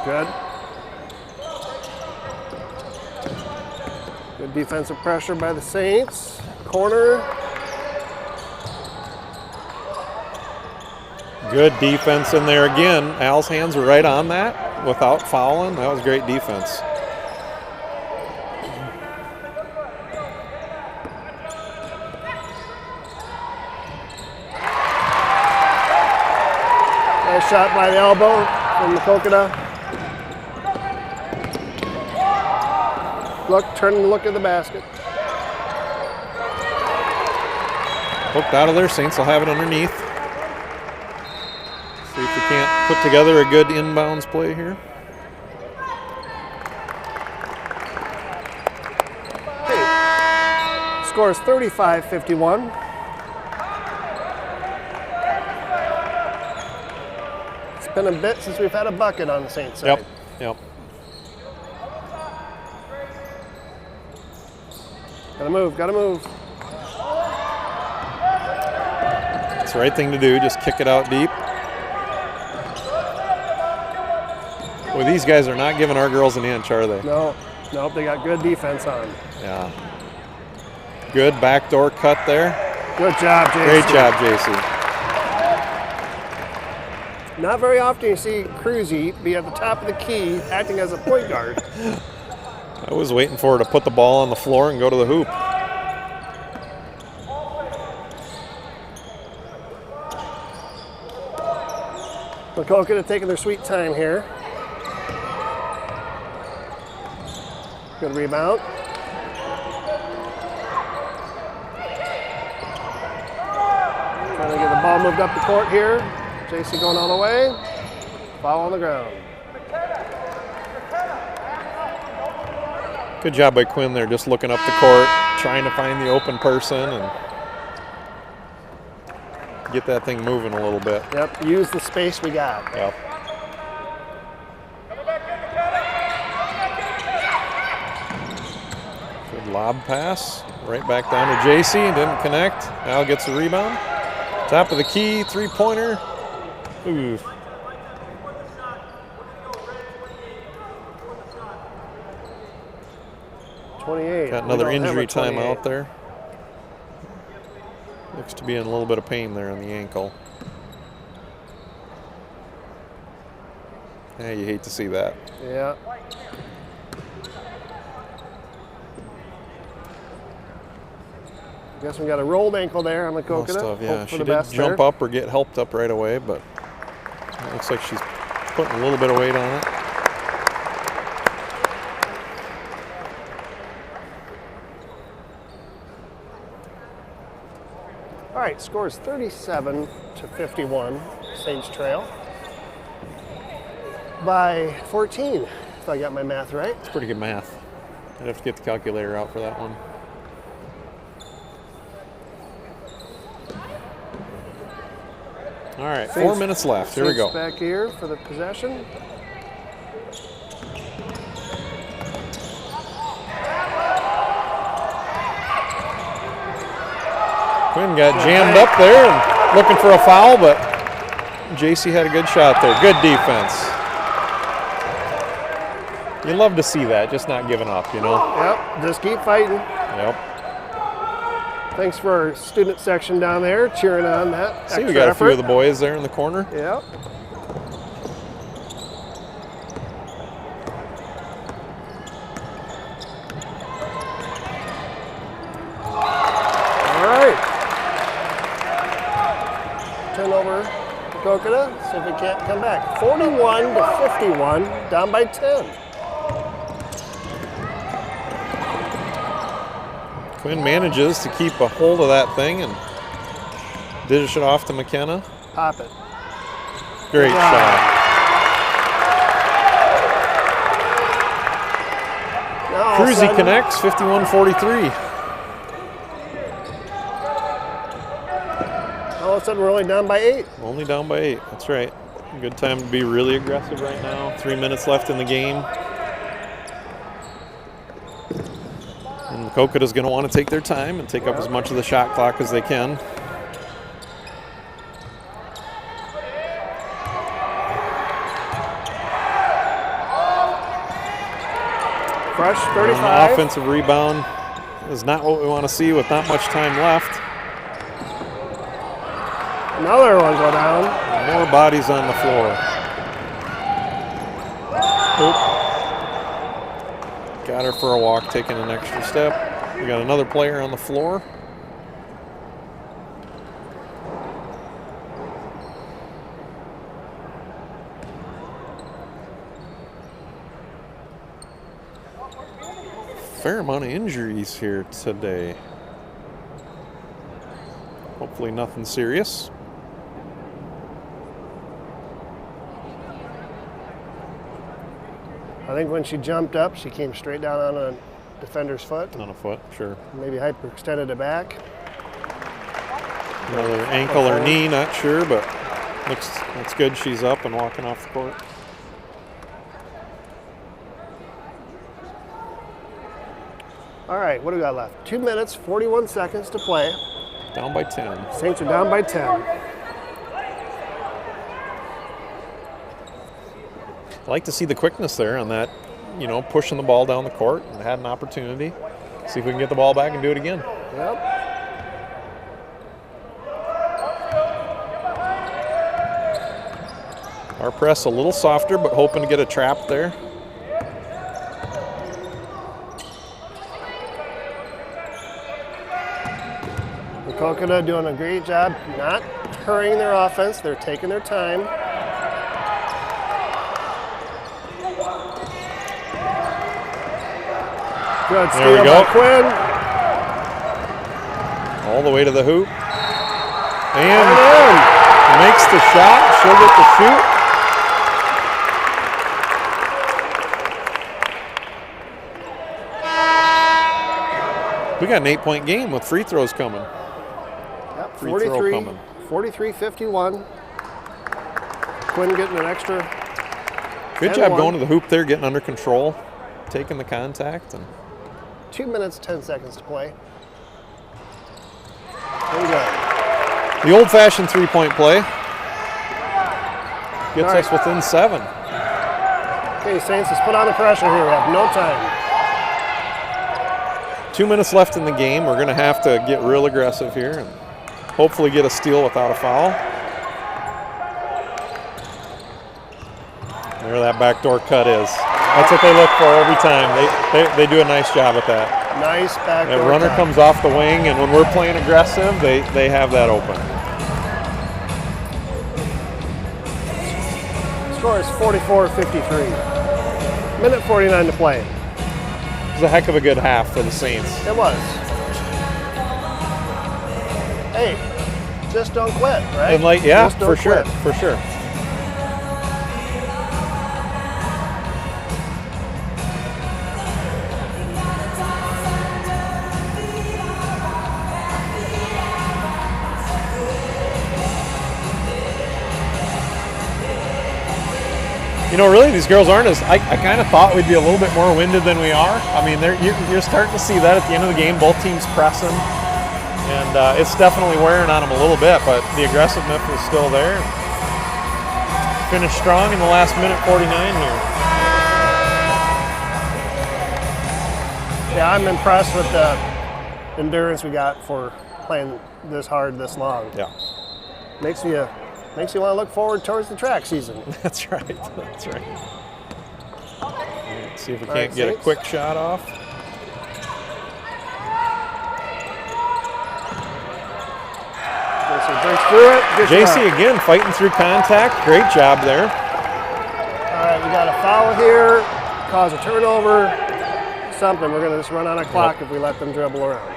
Good. Good defensive pressure by the Saints. Corner. Good defense in there again. Al's hands were right on that without fouling. That was great defense. Nice shot by the elbow from Maquoketa. Turn and look at the basket. Hooked out of there. Saints will have it underneath. See if we can't put together a good inbounds play here. Hey. Score is 35-51. It's been a bit since we've had a bucket on the Saints side. Yep. Gotta move. It's the right thing to do. Just kick it out deep. Well, these guys are not giving our girls an inch, are they? No, they got good defense on. Yeah. Good backdoor cut there. Good job, JC. Great job, JC. Not very often you see Cruzy be at the top of the key acting as a point guard. I was waiting for her to put the ball on the floor and go to the hoop. Maquoketa taking their sweet time here. Good rebound. Trying to get the ball moved up the court here. JC going all the way. Foul on the ground. Good job by Quinn there, just looking up the court, trying to find the open person and get that thing moving a little bit. Yep, use the space we got. Yep. Good lob pass, right back down to JC, didn't connect. Al gets the rebound. Top of the key, three-pointer. Ooh. Got another injury timeout there. Looks to be in a little bit of pain there on the ankle. Yeah, you hate to see that. Yeah. Guess we got a rolled ankle there on Maquoketa. Yeah, she didn't jump up or get helped up right away, but it looks like she's putting a little bit of weight on it. All right, score is 37-51. Saints trail by 14, if I got my math right. It's pretty good math. I'd have to get the calculator out for that one. All right, 4 minutes left. Here we go. Back here for the possession. Quinn got jammed up there and looking for a foul, but JC had a good shot there. Good defense. You love to see that, just not giving up, you know? Yep, just keep fighting. Yep. Thanks for our student section down there cheering on that. See, we got a few of the boys there in the corner. Yep. All right. Turnover, Maquoketa. See if we can't come back. 41 to 51, down by 10. Quinn manages to keep a hold of that thing and dish it off to McKenna. Pop it. Great shot. Now, Cruzy connects, 51-43. All of a sudden, we're only down by 8. Only down by 8, that's right. Good time to be really aggressive right now. 3 minutes left in the game. And Maquoketa's going to want to take their time and take up as much of the shot clock as they can. Fresh 35. And the offensive rebound is not what we want to see with not much time left. Another one go down. More bodies on the floor. Oop. Got her for a walk, taking an extra step. We got another player on the floor. Fair amount of injuries here today. Hopefully nothing serious. I think when she jumped up, she came straight down on a defender's foot. On a foot, sure. Maybe hyperextended it back. Another ankle or knee, not sure, but looks good. She's up and walking off the court. All right, what do we got left? 2 minutes, 41 seconds to play. Down by 10. Saints are down by 10. I like to see the quickness there on that, you know, pushing the ball down the court, and had an opportunity. See if we can get the ball back and do it again. Yep. Our press a little softer, but hoping to get a trap there. Maquoketa doing a great job not hurrying their offense. They're taking their time. Good steal There we go. by Quinn. All the way to the hoop. And makes the shot. She'll get the shoot. We got an 8-point game with free throws coming. Yep, Free throw coming. 43-51. Quinn getting an extra. Good job 10-1. going to the hoop there, getting under control, taking the contact. And 2 minutes, 10 seconds to play. There we go. the old-fashioned three-point play gets All right. us within 7. Okay, Saints, let's put on the pressure here. We have no time. 2 minutes left in the game. We're going to have to get real aggressive here and hopefully get a steal without a foul. There that backdoor cut is. That's what they look for every time. They do a nice job at that. Nice backdoor That runner cut. comes off the wing, and when we're playing aggressive, they have that open. Score is 44-53. Minute 49 to play. It was a heck of a good half for the Saints. It was. Hey, just don't quit, right? And yeah, Just don't for sure, quit. for sure. You know, really, these girls aren't as. I kind of thought we'd be a little bit more winded than we are. I mean, you're starting to see that at the end of the game. Both teams pressing, and it's definitely wearing on them a little bit. But the aggressiveness is still there. Finished strong in the last minute 49 here. Yeah, I'm impressed with the endurance we got for playing this hard, this long. Yeah, Makes you want to look forward towards the track season. that's right. That's right. Let's see if we All can't right, get a Saints. quick shot off. JC breaks through it. Good JC shot. again fighting through contact. Great job there. All right, we got a foul here, cause a turnover, something. We're going to just run on a clock if we let them dribble around.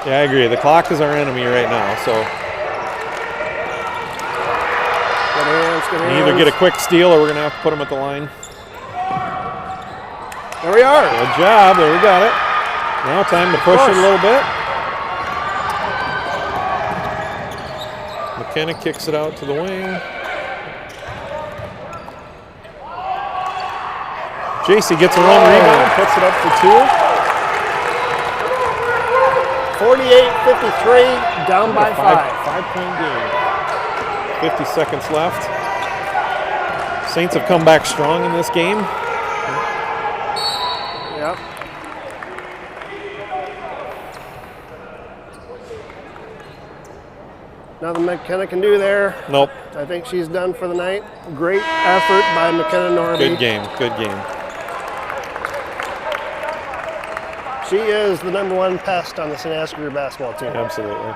Yeah, I agree. The clock is our enemy right now, so Good hands, good we hands. either get a quick steal or we're going to have to put them at the line. There we are. Good job. There we got it. Now time to push it a little bit. McKenna kicks it out to the wing. JC gets a run rebound, puts it up for two. 48-53, down by 5. 5-point game. 50 seconds left. Saints have come back strong in this game. Yep. Nothing McKenna can do there. Nope. I think she's done for the night. Great effort by McKenna Norby. Good game. Good game. She is the #1 pest on the St. Askew basketball team. Absolutely.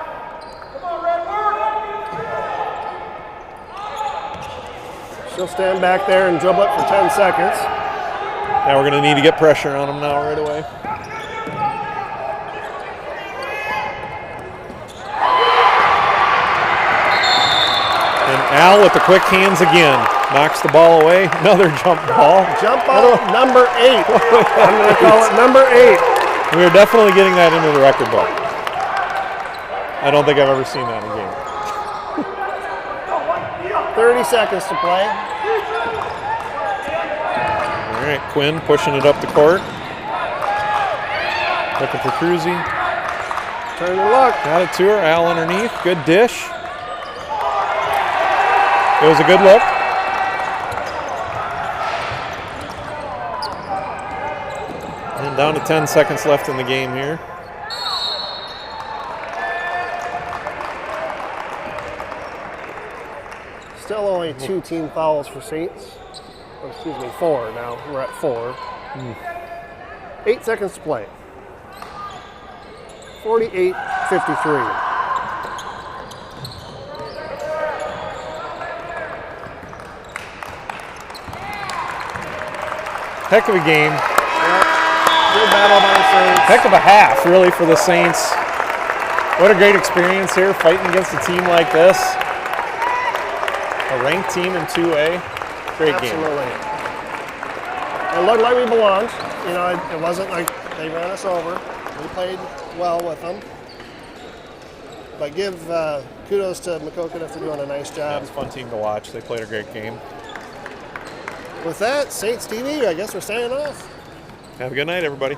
She'll stand back there and dribble it for 10 seconds. Now we're going to need to get pressure on them now right away. And Al with the quick hands again. Knocks the ball away. Another jump ball. Jump ball number 8. I'm going to call it number 8. We are definitely getting that into the record book. I don't think I've ever seen that in a game. 30 seconds to play. All right, Quinn pushing it up the court. Looking for Cruzy. Turn and look. Got it to her. Al underneath. Good dish. It was a good look. And down to 10 seconds left in the game here. Still only 2 team fouls for Saints. Oh, excuse me, 4 now. We're at 4. 8 seconds to play. 48-53. Heck of a game. Good battle by the Saints. Heck of a half, really, for the Saints. What a great experience here, fighting against a team like this. A ranked team in 2A. Great game. Absolutely. It looked like we belonged. You know, it wasn't like they ran us over. We played well with them. But give kudos to Maquoketa for doing a nice Yeah, job. it's a fun team to watch. They played a great game. With that, Saints TV, I guess we're signing off. Have a good night, everybody.